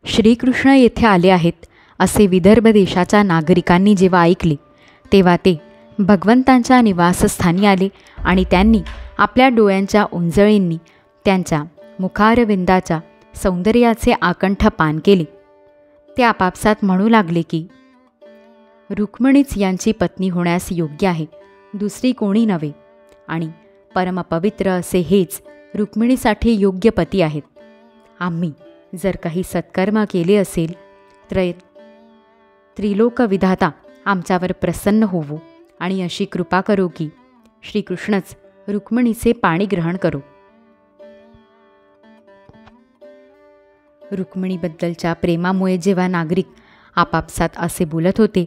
श्रीकृष्ण येथे आले आहेत असे विदर्भ देशाच्या नागरिकांनी जेव्हा ऐकले तेव्हा ते भगवंतांच्या निवासस्थानी आले आणि त्यांनी आपल्या डोळ्यांच्या उंजळींनी त्यांच्या मुखारविंदाच्या सौंदर्याचे आकंठ पान केले. ते आपापसात म्हणू लागले की रुक्मिणीच यांची पत्नी होण्यास योग्य आहे, दुसरी कोणी नव्हे, आणि परमपवित्र असे हेच रुक्मिणीसाठी योग्य पती आहेत. आम्ही जर काही सत्कर्म केले असेल तर त्रिलोकविधाता आमच्यावर प्रसन्न होवो आणि अशी कृपा करो की श्रीकृष्णच रुक्मिणीचे पाणी ग्रहण करो. रुक्मिणीबद्दलच्या प्रेमामुळे जेव्हा नागरिक आपापसात असे बोलत होते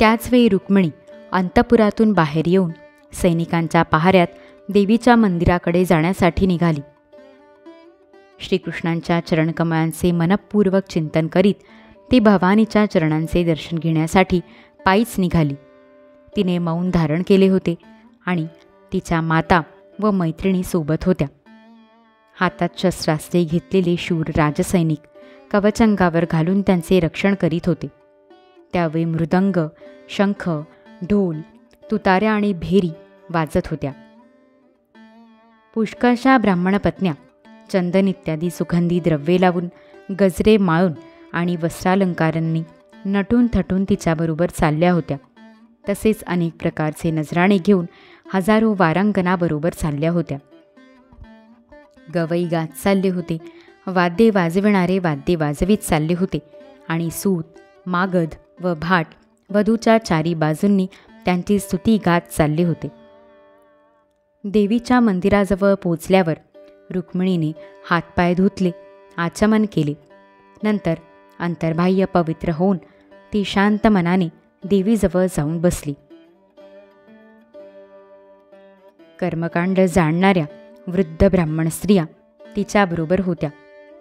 त्याचवेळी रुक्मिणी अंतपुरातून बाहेर येऊन सैनिकांच्या पहाऱ्यात देवीच्या मंदिराकडे जाण्यासाठी निघाली. श्रीकृष्णांच्या चरणकमळांचे मनपूर्वक चिंतन करीत ती भवानीच्या चरणांचे दर्शन घेण्यासाठी पायीच निघाली. तिने मौन धारण केले होते आणि तिच्या माता व मैत्रिणी सोबत होत्या. हातात शस्त्रास्त्रे घेतलेले शूर राजसैनिक कवचंगावर घालून त्यांचे रक्षण करीत होते. त्यावेळी मृदंग, शंख, ढोल, तुताऱ्या आणि भेरी वाजत होत्या. पुष्कळशा ब्राह्मणपत्न्या चंदन इत्यादी सुगंधी द्रव्ये लावून, गजरे माळून आणि वस्त्रालंकारांनी नटून थटून तिच्याबरोबर चालल्या होत्या. तसेच अनेक प्रकारचे नजराणे घेऊन हजारो वारांगणाबरोबर चालल्या होत्या. गवई गात चालले होते, वाद्ये वाजविणारे वाद्ये वाजवीत चालले होते आणि सूत, मागध व भाट वधूच्या चारी बाजूंनी त्यांची स्तुती गात चालले होते. देवीच्या मंदिराजवळ पोचल्यावर रुक्मिणीने हातपाय धुतले, आचमन केले. नंतर अंतर्बाह्य पवित्र होऊन ती शांत मनाने देवीजवळ जाऊन बसली. कर्मकांड जाणणाऱ्या वृद्ध ब्राह्मण स्त्रिया तिच्याबरोबर होत्या.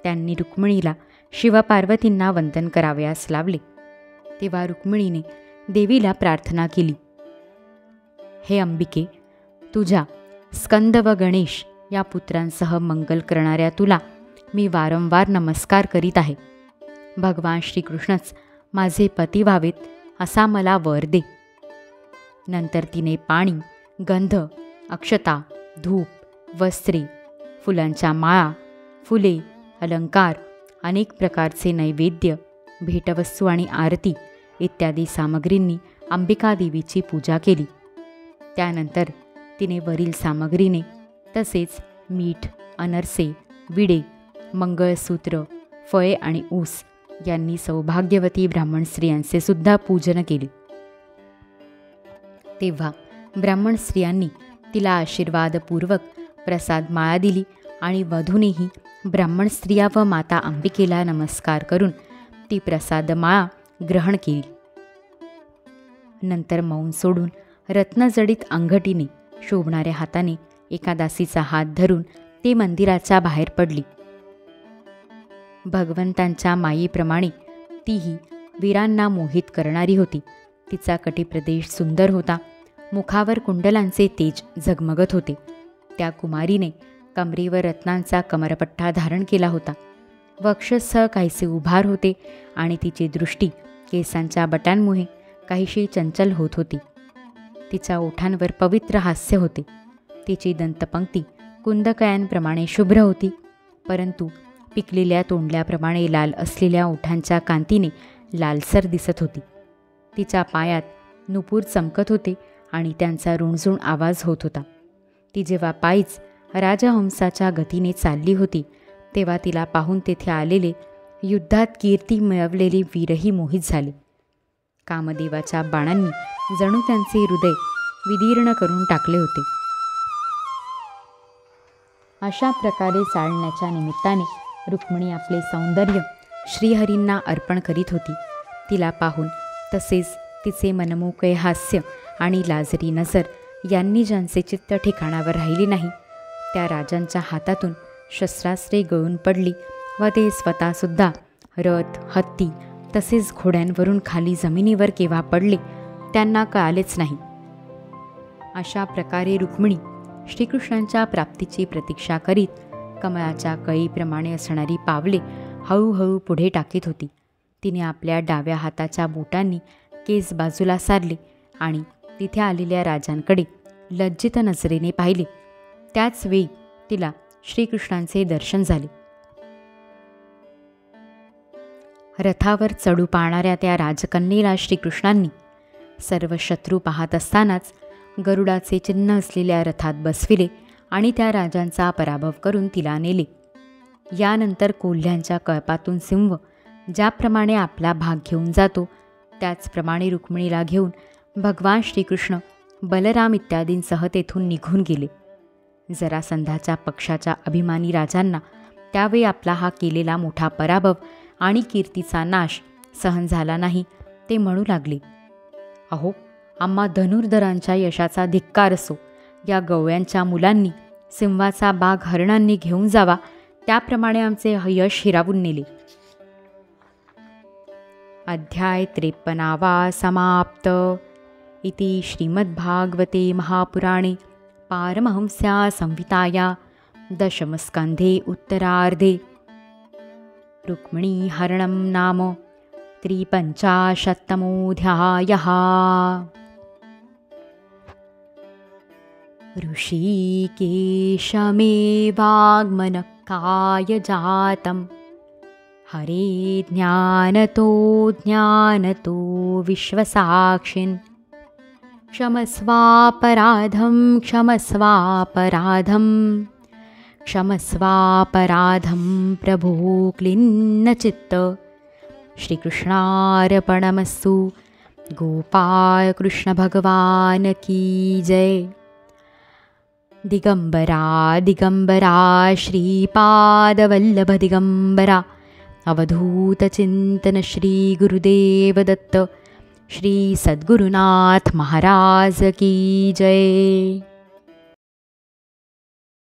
त्यांनी रुक्मिणीला शिवपार्वतींना वंदन करावयास लावले. तेव्हा रुक्मिणीने देवीला प्रार्थना केली, हे अंबिके, तुझ्या स्कंद व गणेश या पुत्रांसह मंगल करणाऱ्या तुला मी वारंवार नमस्कार करीत आहे. भगवान श्रीकृष्णच माझे पती व्हावेत असा मला वर दे. नंतर तिने पाणी, गंध, अक्षता, धूप, वस्त्रे, फुलांच्या माळा, फुले, अलंकार, अनेक प्रकारचे नैवेद्य, भेटवस्तू आणि आरती इत्यादी सामग्रींनी अंबिका देवीची पूजा केली. त्यानंतर तिने वरील सामग्रीने तसेच मीठ, अनरसे, विडे, मंगळसूत्र, फळे आणि ऊस यांनी सौभाग्यवती ब्राह्मण स्त्रियांचे सुद्धा पूजन केले. तेव्हा ब्राह्मण स्त्रियांनी तिला आशीर्वादपूर्वक प्रसाद माळा दिली आणि वधूनेही ब्राह्मण स्त्रिया व माता अंबिकेला नमस्कार करून ती प्रसादमाळा ग्रहण केली. नंतर मौन सोडून रत्नजडित अंगठीने शोभणाऱ्या हाताने एका दासीचा हात धरून ती मंदिराच्या बाहेर पडली. भगवंतांच्या मायेप्रमाणे तीही वीरांना मोहित करणारी होती. तिचा कटिप्रदेश सुंदर होता. मुखावर कुंडलांचे तेज झगमगत होते. त्या कुमारीने कमरेवर रत्नांचा कमरपट्टा धारण केला होता. वक्षस्थळ काहीसे उभार होते आणि तिची दृष्टी केसांच्या बटांमुळे काहीशी चंचल होत होती. तिच्या ओठांवर पवित्र हास्य होते. तिची दंतपंक्ती कुंदकयांप्रमाणे शुभ्र होती, परंतु पिकलेल्या तोंडल्याप्रमाणे लाल असलेल्या ओठांच्या कांतीने लालसर दिसत होती. तिच्या पायात नुपूर चमकत होते आणि त्यांचा रुणझुण आवाज होत होता. ती जेव्हा पायीच राजहंसाच्या गतीने चालली होती तेव्हा तिला पाहून तेथे आलेले युद्धात कीर्ती मिळवलेले वीरही मोहित झाले. कामदेवाच्या बाणांनी जणू त्यांचे हृदय विदीर्ण करून टाकले होते. अशा प्रकारे चालण्याच्या निमित्ताने रुक्मिणी आपले सौंदर्य श्रीहरींना अर्पण करीत होती. तिला पाहून तसेच तिचे मनमोकळे हास्य आणि लाजरी नजर यांनी ज्यांचे चित्त ठिकाणावर राहिले नाही त्या राजांच्या हातातून शस्त्रास्त्रे गळून पडली व ते स्वतःसुद्धा रथ, हत्ती तसेच घोड्यांवरून खाली जमिनीवर केव्हा पडले त्यांना कळालेच नाही. अशा प्रकारे रुक्मिणी श्रीकृष्णांच्या प्राप्तीची प्रतीक्षा करीत कमळाच्या कळीप्रमाणे असणारी पावले हळूहळू पुढे टाकीत होती. तिने आपल्या डाव्या हाताच्या बोटांनी केस बाजूला सारले आणि तिथे आलेल्या राजांकडे लज्जित नजरेने पाहिले. त्याच वेळी तिला श्रीकृष्णांचे दर्शन झाले. रथावर चढू पाहणाऱ्या त्या राजकन्येला श्रीकृष्णांनी सर्व शत्रू पाहत असतानाच गरुडाचे चिन्ह असलेल्या रथात बसविले आणि त्या राजांचा पराभव करून तिला नेले. यानंतर कोल्ह्यांच्या कळपातून सिंह ज्याप्रमाणे आपला भाग घेऊन जातो त्याचप्रमाणे रुक्मिणीला घेऊन भगवान श्रीकृष्ण बलराम इत्यादींसह तेथून निघून गेले. जरासंधाच्या पक्षाच्या अभिमानी राजांना त्यावेळी आपला हा केलेला मोठा पराभव आणि कीर्तीचा नाश सहन झाला नाही. ते म्हणू लागले, अहो, आम्हा धनुर्धरांच्या यशाचा धिक्कार असो. या गवळ्यांच्या मुलांनी सिंहाचा बाग हरणांनी घेऊन जावा त्याप्रमाणे आमचे यश हिरावून नेले. अध्याय 53 समाप्त. इति श्रीमद्भागवते महापुराणे पारमहंस्या संहिताया दशमस्कन्धे उत्तरार्धे रुक्मिणीहरणं नाम 53तमोऽध्यायः. ऋषिकेशमेवाग्मनकाय जातं हरे ज्ञानतो विश्वसाक्षिन् क्षमस्वापराधं प्रभो क्लिन्नचित्त. श्रीकृष्णार्पणमस्तु. गोपाल कृष्ण भगवान की जय. दिगंबरा दिगंबरा श्रीपादवल्लभ दिगंबरा. अवधूतचिंतन श्री गुरुदेव दत्त. श्री सद्गुरुनाथ महाराज की जय.